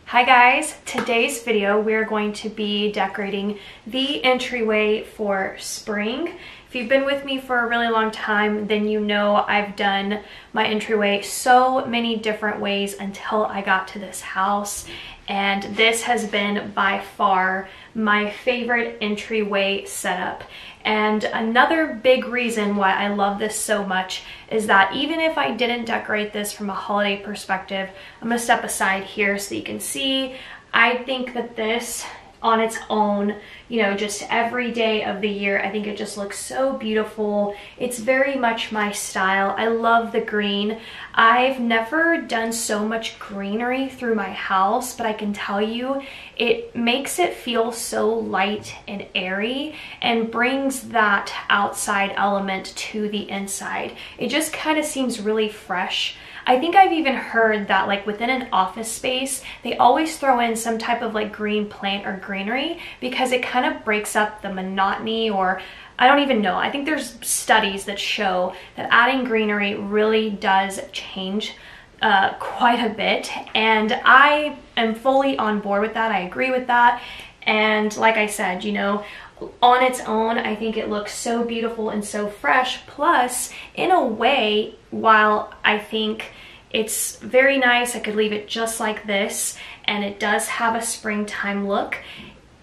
Hi guys, today's video we're going to be decorating the entryway for spring. If you've been with me for a really long time, then you know I've done my entryway so many different ways until I got to this house. And this has been by far my favorite entryway setup. And another big reason why I love this so much is that even if I didn't decorate this from a holiday perspective, I'm gonna step aside here so you can see. I think that this on its own, you know, just every day of the year, I think it just looks so beautiful. It's very much my style. I love the green. I've never done so much greenery through my house, but I can tell you it makes it feel so light and airy and brings that outside element to the inside. It just kind of seems really fresh. I think I've even heard that like within an office space, they always throw in some type of like green plant or greenery because it kind of breaks up the monotony, or I don't even know. I think there's studies that show that adding greenery really does change quite a bit. And I am fully on board with that. I agree with that. And like I said, you know, on its own, I think it looks so beautiful and so fresh. Plus, in a way, while I think it's very nice, I could leave it just like this, and it does have a springtime look,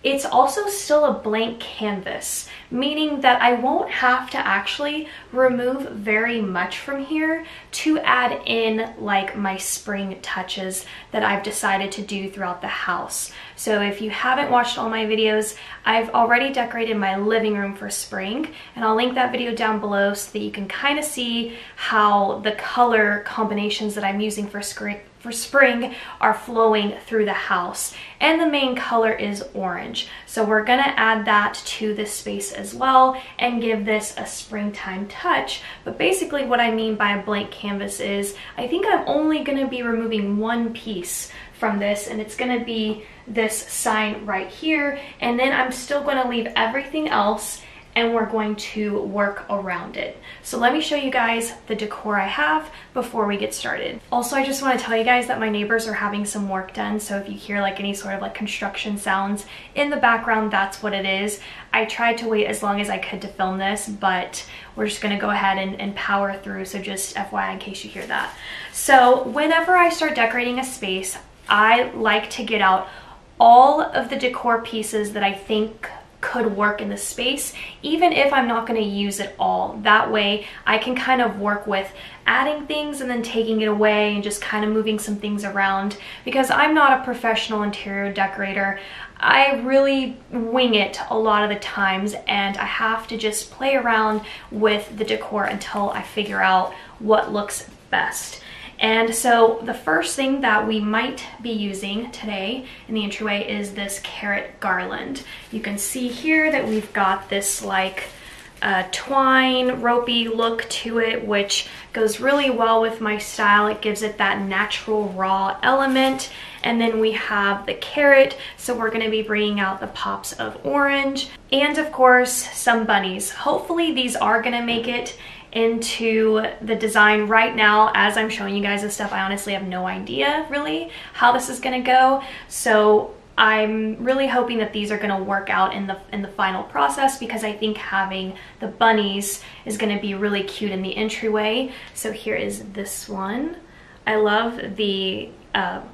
it's also still a blank canvas, meaning that I won't have to actually remove very much from here to add in like my spring touches that I've decided to do throughout the house. So if you haven't watched all my videos, I've already decorated my living room for spring, and I'll link that video down below so that you can kind of see how the color combinations that I'm using for spring are flowing through the house. And the main color is orange. So we're gonna add that to this space as well and give this a springtime touch. But basically what I mean by a blank canvas is I think I'm only gonna be removing one piece from this, and it's gonna be this sign right here. And then I'm still gonna leave everything else and we're going to work around it. So let me show you guys the decor I have before we get started. Also, I just want to tell you guys that my neighbors are having some work done, so if you hear like any sort of like construction sounds in the background, that's what it is. I tried to wait as long as I could to film this, but we're just gonna go ahead and power through, so just FYI in case you hear that. So whenever I start decorating a space, I like to get out all of the decor pieces that I think could work in the space, even if I'm not going to use it all. That way I can kind of work with adding things and then taking it away and just kind of moving some things around, because I'm not a professional interior decorator. I really wing it a lot of the times, and I have to just play around with the decor until I figure out what looks best. And so the first thing that we might be using today in the entryway is this carrot garland. You can see here that we've got this like twine ropey look to it, which goes really well with my style. It gives it that natural raw element. And then we have the carrot, so we're gonna be bringing out the pops of orange, and of course some bunnies. Hopefully these are gonna make it into the design. Right now, as I'm showing you guys this stuff, I honestly have no idea really how this is gonna go. So I'm really hoping that these are gonna work out in the final process, because I think having the bunnies is gonna be really cute in the entryway. So here is this one. I love the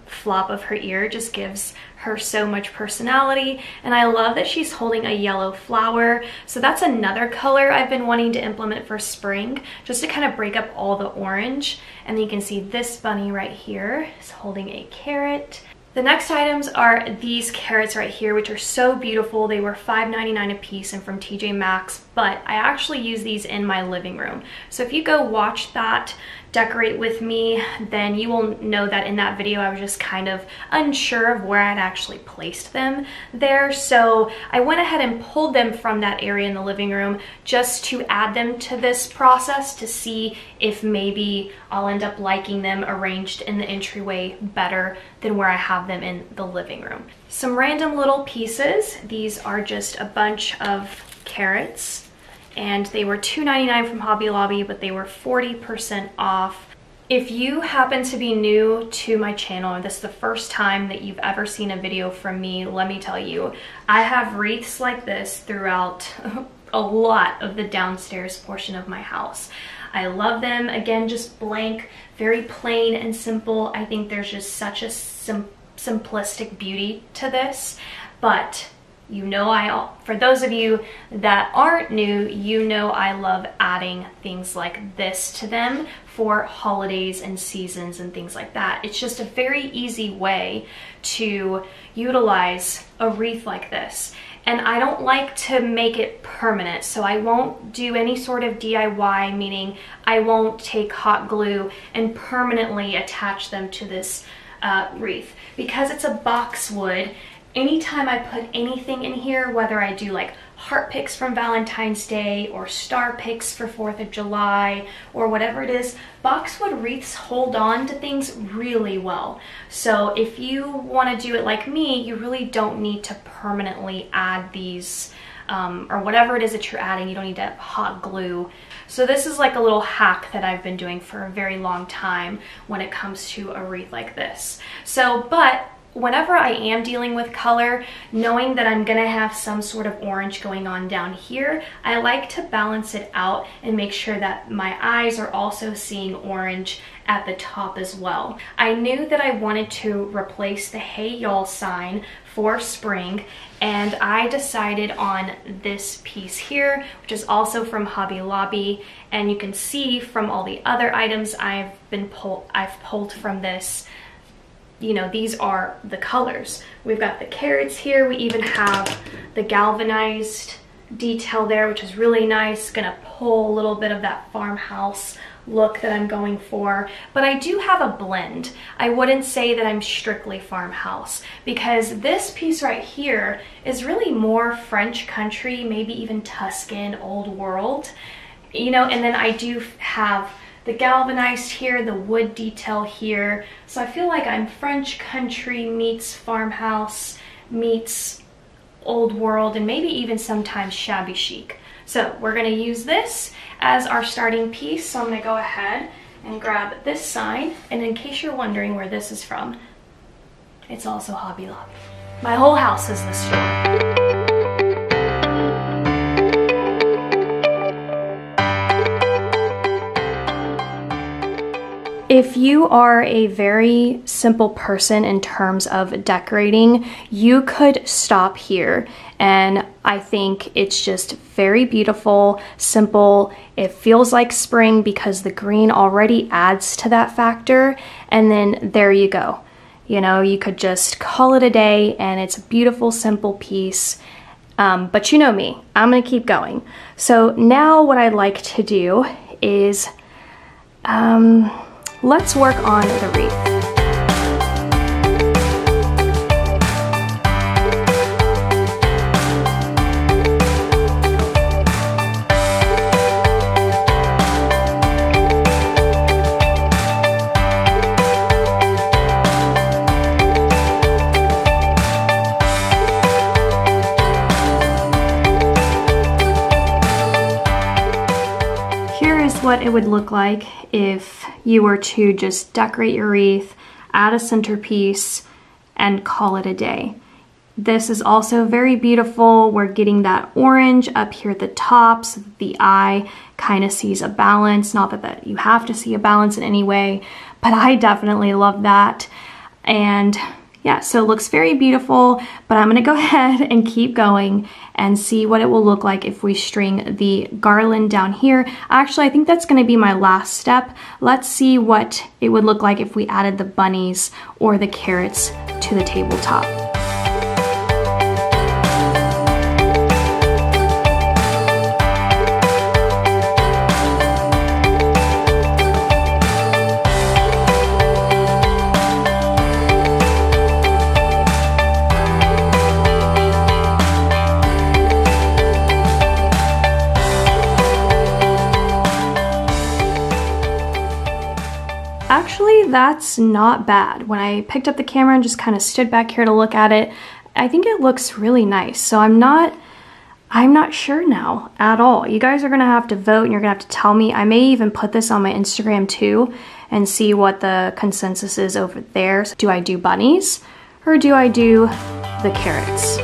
flop of her ear, just gives her so much personality, and I love that she's holding a yellow flower. So that's another color I've been wanting to implement for spring, just to kind of break up all the orange. And then you can see this bunny right here is holding a carrot. The next items are these carrots right here, which are so beautiful. They were $5.99 a piece and from TJ Maxx, but I actually use these in my living room. So if you go watch that Decorate With Me, then you will know that in that video I was just kind of unsure of where I'd actually placed them there. So I went ahead and pulled them from that area in the living room just to add them to this process to see if maybe I'll end up liking them arranged in the entryway better than where I have them in the living room. Some random little pieces. These are just a bunch of carrots, and they were $2.99 from Hobby Lobby, but they were 40% off. If you happen to be new to my channel and this is the first time that you've ever seen a video from me, let me tell you, I have wreaths like this throughout a lot of the downstairs portion of my house. I love them. Again, just blank, very plain and simple. I think there's just such a simplistic beauty to this, but you know, for those of you that aren't new, you know I love adding things like this to them for holidays and seasons and things like that. It's just a very easy way to utilize a wreath like this. And I don't like to make it permanent, so I won't do any sort of DIY, meaning I won't take hot glue and permanently attach them to this wreath. Because it's a boxwood, anytime I put anything in here, whether I do like heart picks from Valentine's Day or star picks for 4th of July or whatever it is, boxwood wreaths hold on to things really well. So if you want to do it like me, you really don't need to permanently add these or whatever it is that you're adding. You don't need to have hot glue. So this is like a little hack that I've been doing for a very long time when it comes to a wreath like this. So, but whenever I am dealing with color, knowing that I'm gonna have some sort of orange going on down here, I like to balance it out and make sure that my eyes are also seeing orange at the top as well. I knew that I wanted to replace the Hey Y'all sign for spring, and I decided on this piece here, which is also from Hobby Lobby, and you can see from all the other items I've pulled from this. You know, these are the colors. We've got the carrots here. We even have the galvanized detail there, which is really nice. Gonna pull a little bit of that farmhouse look that I'm going for. But I do have a blend. I wouldn't say that I'm strictly farmhouse, because this piece right here is really more French country, maybe even Tuscan, old world. You know, and then I do have the galvanized here, the wood detail here. So I feel like I'm French country meets farmhouse meets old world, and maybe even sometimes shabby chic. So we're gonna use this as our starting piece. So I'm gonna go ahead and grab this sign. And in case you're wondering where this is from, it's also Hobby Lobby. My whole house is the store. If you are a very simple person in terms of decorating, you could stop here, and I think it's just very beautiful, simple. It feels like spring because the green already adds to that factor, and then there you go. You know, you could just call it a day, and it's a beautiful, simple piece. But you know me, I'm gonna keep going. So now what I'd like to do is, let's work on the wreath. Here is what it would look like if you were to just decorate your wreath, add a centerpiece, and call it a day. This is also very beautiful. We're getting that orange up here at the top so that the eye kind of sees a balance. Not that you have to see a balance in any way, but I definitely love that. And yeah, so it looks very beautiful, but I'm gonna go ahead and keep going and see what it will look like if we string the garland down here. Actually, I think that's gonna be my last step. Let's see what it would look like if we added the bunnies or the carrots to the tabletop. Actually, that's not bad. When I picked up the camera and just kind of stood back here to look at it, I think it looks really nice. So I'm not I'm not sure now at all. You guys are gonna have to vote and you're gonna have to tell me. I may even put this on my Instagram too and see what the consensus is over there. So do I do bunnies or do I do the carrots?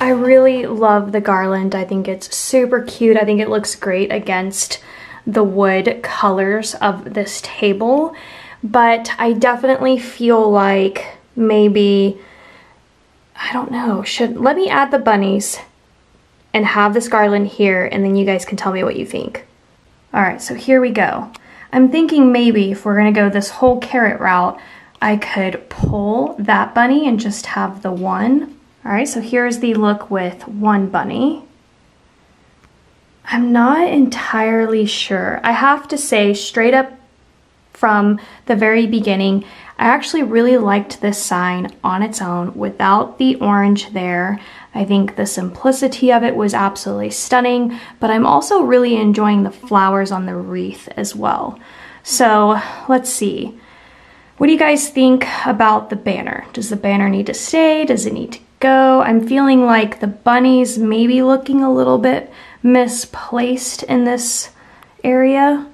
I really love the garland. I think it's super cute. I think it looks great against the wood colors of this table, but I definitely feel like maybe, I don't know, let me add the bunnies and have this garland here, and then you guys can tell me what you think. All right, so here we go. I'm thinking maybe if we're gonna go this whole carrot route, I could pull that bunny and just have the one. All right, so here's the look with one bunny. I'm not entirely sure. I have to say, straight up from the very beginning, I actually really liked this sign on its own without the orange there. I think the simplicity of it was absolutely stunning, but I'm also really enjoying the flowers on the wreath as well. So let's see. What do you guys think about the banner? Does the banner need to stay? Does it need to go? I'm feeling like the bunnies may be looking a little bit misplaced in this area.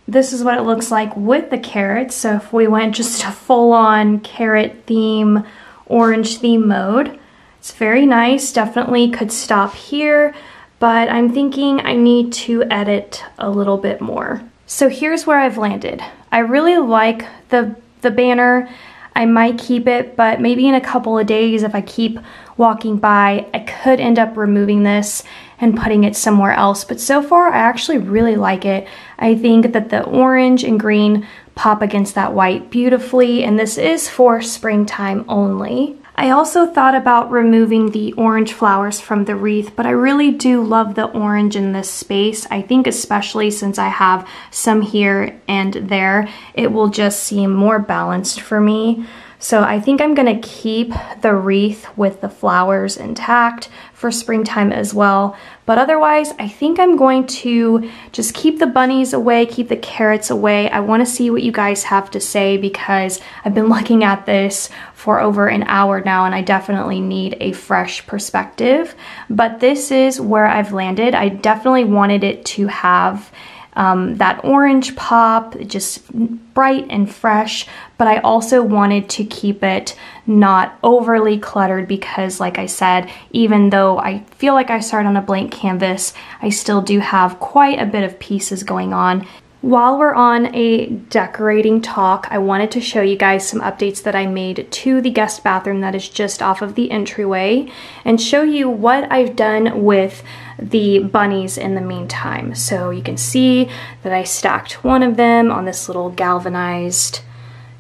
This is what it looks like with the carrots. So if we went just a full-on carrot theme, orange theme mode, it's very nice. Definitely could stop here, but I'm thinking I need to edit a little bit more. So here's where I've landed. I really like the banner. I might keep it, but maybe in a couple of days, if I keep walking by, I could end up removing this and putting it somewhere else. But so far, I actually really like it. I think that the orange and green pop against that white beautifully, and this is for springtime only. I also thought about removing the orange flowers from the wreath, but I really do love the orange in this space. I think especially since I have some here and there, it will just seem more balanced for me. So I think I'm gonna keep the wreath with the flowers intact for springtime as well. But otherwise, I think I'm going to just keep the bunnies away, keep the carrots away. I wanna see what you guys have to say because I've been looking at this for over an hour now and I definitely need a fresh perspective. But this is where I've landed. I definitely wanted it to have that orange pop, just bright and fresh, but I also wanted to keep it not overly cluttered because, like I said, even though I feel like I started on a blank canvas, I still do have quite a bit of pieces going on. While we're on a decorating talk, I wanted to show you guys some updates that I made to the guest bathroom that is just off of the entryway and show you what I've done with the bunnies in the meantime. So you can see that I stacked one of them on this little galvanized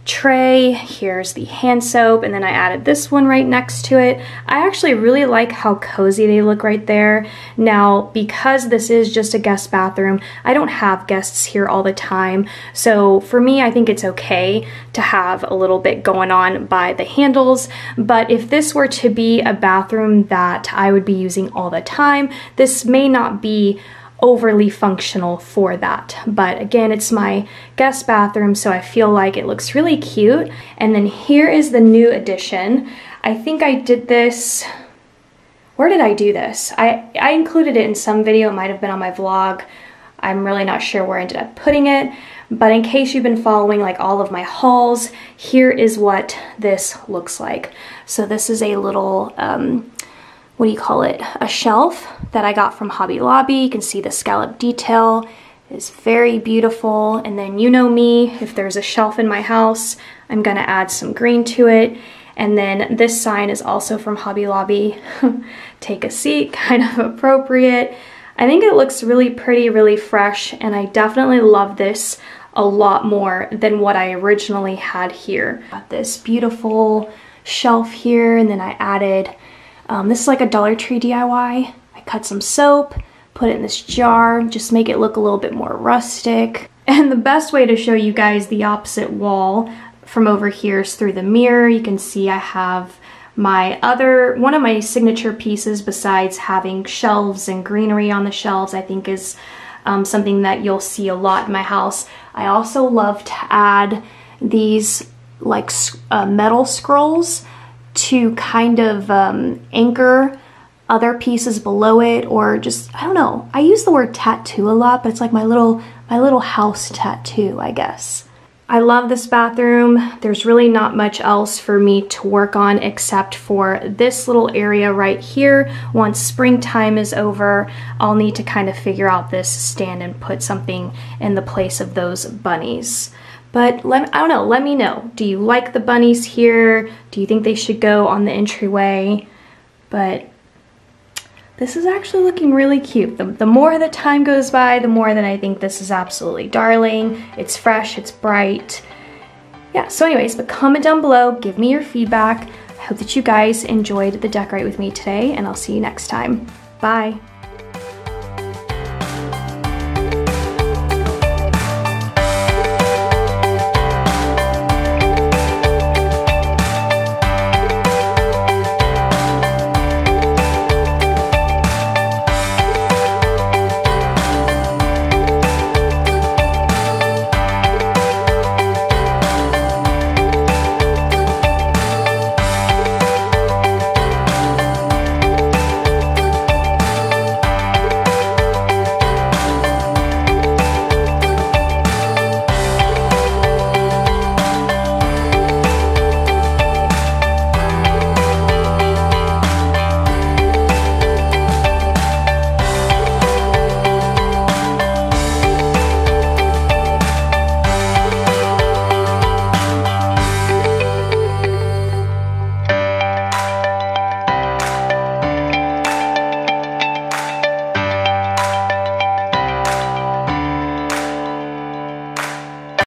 tray. Here's the hand soap, and then I added this one right next to it. I actually really like how cozy they look right there. Now, because this is just a guest bathroom, I don't have guests here all the time. So for me, I think it's okay to have a little bit going on by the handles. But if this were to be a bathroom that I would be using all the time, this may not be overly functional for that. But again, it's my guest bathroom, so I feel like it looks really cute. And then here is the new addition. I think I did this, where did I do this? I included it in some video, it might have been on my vlog. I'm really not sure where I ended up putting it, but in case you've been following like all of my hauls, here is what this looks like. So this is a little, what do you call it? A shelf that I got from Hobby Lobby. You can see the scallop detail is very beautiful. And then you know me, if there's a shelf in my house, I'm gonna add some green to it. And then this sign is also from Hobby Lobby. Take a seat, kind of appropriate. I think it looks really pretty, really fresh, and I definitely love this a lot more than what I originally had here. Got this beautiful shelf here, and then I added this is like a Dollar Tree DIY. I cut some soap, put it in this jar, just make it look a little bit more rustic. And the best way to show you guys the opposite wall from over here is through the mirror. You can see I have one of my signature pieces, besides having shelves and greenery on the shelves, I think is something that you'll see a lot in my house. I also love to add these like metal scrolls to kind of anchor other pieces below it, or just, I don't know. I use the word tattoo a lot, but it's like my little house tattoo, I guess. I love this bathroom. There's really not much else for me to work on except for this little area right here. Once springtime is over, I'll need to kind of figure out this stand and put something in the place of those bunnies. But I don't know, let me know. Do you like the bunnies here? Do you think they should go on the entryway? But this is actually looking really cute. The more the time goes by, the more that I think this is absolutely darling. It's fresh, it's bright. Yeah, so anyways, but comment down below, give me your feedback. I hope that you guys enjoyed the decorate with me today, and I'll see you next time. Bye.